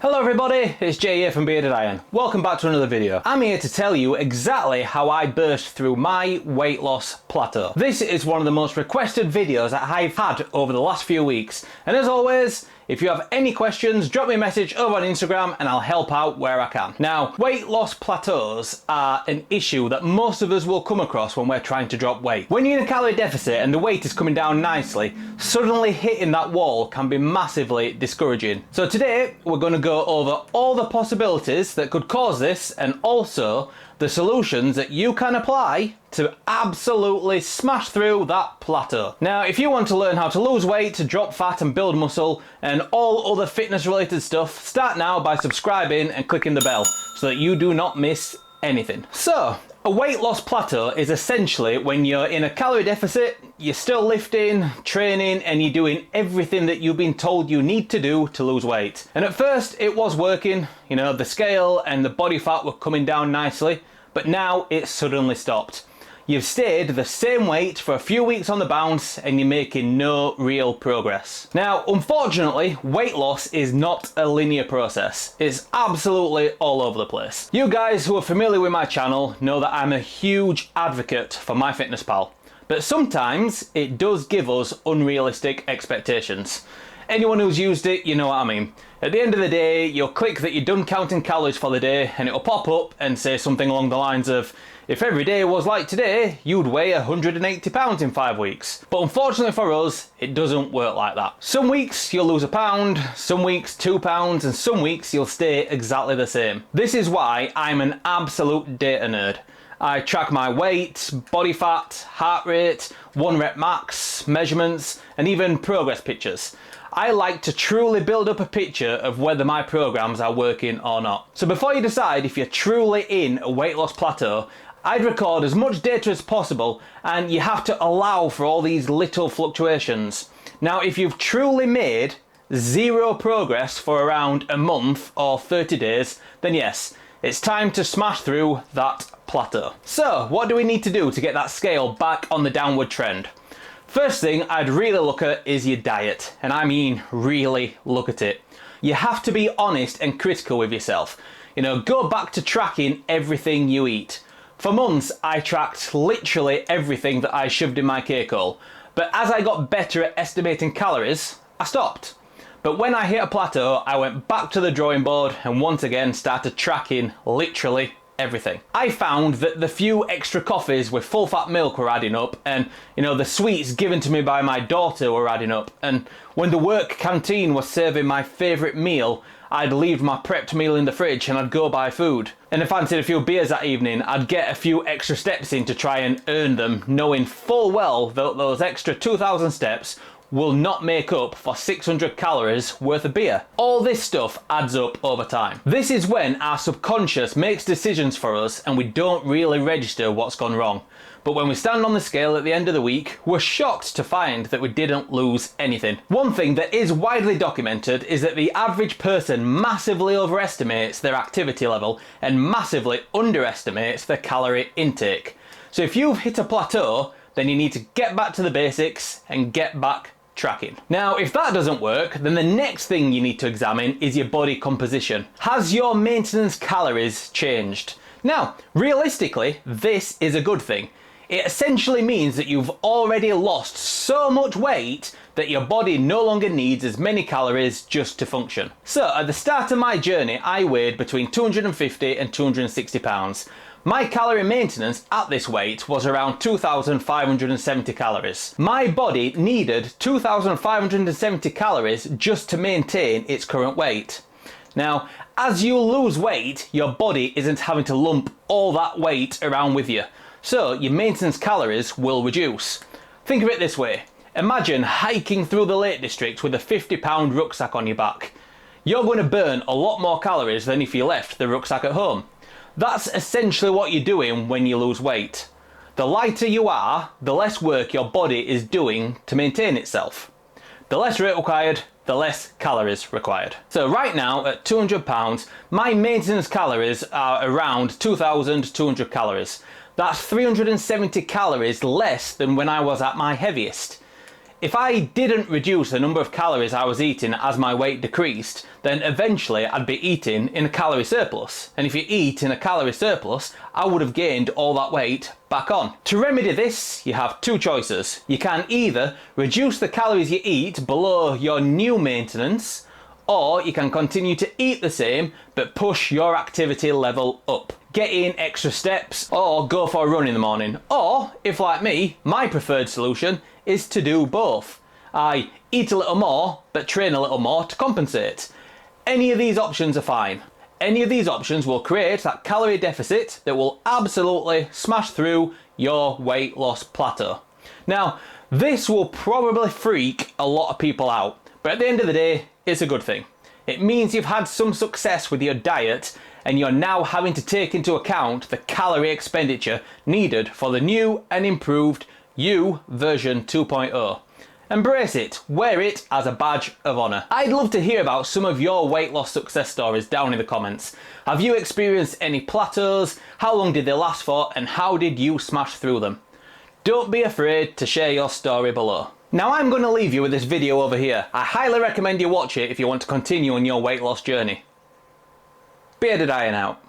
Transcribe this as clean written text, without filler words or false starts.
Hello everybody, it's Jay here from Bearded Iron. Welcome back to another video. I'm here to tell you exactly how I burst through my weight loss plateau. This is one of the most requested videos that I've had over the last few weeks. And as always, if you have any questions, drop me a message over on Instagram and I'll help out where I can. Now, weight loss plateaus are an issue that most of us will come across when we're trying to drop weight. When you're in a calorie deficit and the weight is coming down nicely, suddenly hitting that wall can be massively discouraging. So today, we're going to go over all the possibilities that could cause this and also the solutions that you can apply to absolutely smash through that plateau. Now, if you want to learn how to lose weight, to drop fat and build muscle and all other fitness related stuff, start now by subscribing and clicking the bell so that you do not miss anything. So, a weight loss plateau is essentially when you're in a calorie deficit, you're still lifting, training, and you're doing everything that you've been told you need to do to lose weight. And at first it was working, you know, the scale and the body fat were coming down nicely, but now it's suddenly stopped. You've stayed the same weight for a few weeks on the bounce and you're making no real progress. Now, unfortunately, weight loss is not a linear process. It's absolutely all over the place. You guys who are familiar with my channel know that I'm a huge advocate for MyFitnessPal, but sometimes it does give us unrealistic expectations. Anyone who's used it, you know what I mean. At the end of the day, you'll click that you're done counting calories for the day and it'll pop up and say something along the lines of, if every day was like today, you'd weigh 180 pounds in 5 weeks. But unfortunately for us, it doesn't work like that. Some weeks you'll lose a pound, some weeks 2 pounds, and some weeks you'll stay exactly the same. This is why I'm an absolute data nerd. I track my weight, body fat, heart rate, 1 rep max, measurements, and even progress pictures. I like to truly build up a picture of whether my programs are working or not. So before you decide if you're truly in a weight loss plateau, I'd record as much data as possible, and you have to allow for all these little fluctuations. Now, if you've truly made zero progress for around a month or 30 days, then yes, it's time to smash through that plateau. So, what do we need to do to get that scale back on the downward trend? First thing I'd really look at is your diet, and I mean really look at it. You have to be honest and critical with yourself. You know, go back to tracking everything you eat. For months, I tracked literally everything that I shoved in my cake hole, but as I got better at estimating calories, I stopped. But when I hit a plateau, I went back to the drawing board and once again started tracking literally everything. I found that the few extra coffees with full fat milk were adding up, and you know, the sweets given to me by my daughter were adding up, and when the work canteen was serving my favourite meal, I'd leave my prepped meal in the fridge and I'd go buy food. And if I fancied a few beers that evening, I'd get a few extra steps in to try and earn them, knowing full well that those extra 2,000 steps will not make up for 600 calories worth of beer. All this stuff adds up over time. This is when our subconscious makes decisions for us and we don't really register what's gone wrong. But when we stand on the scale at the end of the week, we're shocked to find that we didn't lose anything. One thing that is widely documented is that the average person massively overestimates their activity level and massively underestimates their calorie intake. So if you've hit a plateau, then you need to get back to the basics and get back tracking. Now, if that doesn't work, then the next thing you need to examine is your body composition. Has your maintenance calories changed? Now, realistically, this is a good thing. It essentially means that you've already lost so much weight that your body no longer needs as many calories just to function. So, at the start of my journey, I weighed between 250 and 260 pounds. My calorie maintenance at this weight was around 2,570 calories. My body needed 2,570 calories just to maintain its current weight. Now, as you lose weight, your body isn't having to lump all that weight around with you, so your maintenance calories will reduce. Think of it this way. Imagine hiking through the Lake District with a 50-pound rucksack on your back. You're going to burn a lot more calories than if you left the rucksack at home. That's essentially what you're doing when you lose weight. The lighter you are, the less work your body is doing to maintain itself. The less rate required, the less calories required. So right now at 200 pounds, my maintenance calories are around 2,200 calories. That's 370 calories less than when I was at my heaviest. If I didn't reduce the number of calories I was eating as my weight decreased, then eventually I'd be eating in a calorie surplus. And if you eat in a calorie surplus, I would have gained all that weight back on. To remedy this, you have two choices. You can either reduce the calories you eat below your new maintenance, or you can continue to eat the same but push your activity level up. Get in extra steps or go for a run in the morning. Or, if like me, my preferred solution is to do both. I eat a little more but train a little more to compensate. Any of these options are fine. Any of these options will create that calorie deficit that will absolutely smash through your weight loss plateau. Now, this will probably freak a lot of people out, but at the end of the day, it's a good thing. It means you've had some success with your diet and you're now having to take into account the calorie expenditure needed for the new and improved you version 2.0. Embrace it, wear it as a badge of honour. I'd love to hear about some of your weight loss success stories down in the comments. Have you experienced any plateaus? How long did they last for and how did you smash through them? Don't be afraid to share your story below. Now I'm going to leave you with this video over here. I highly recommend you watch it if you want to continue on your weight loss journey. Bearded Iron out.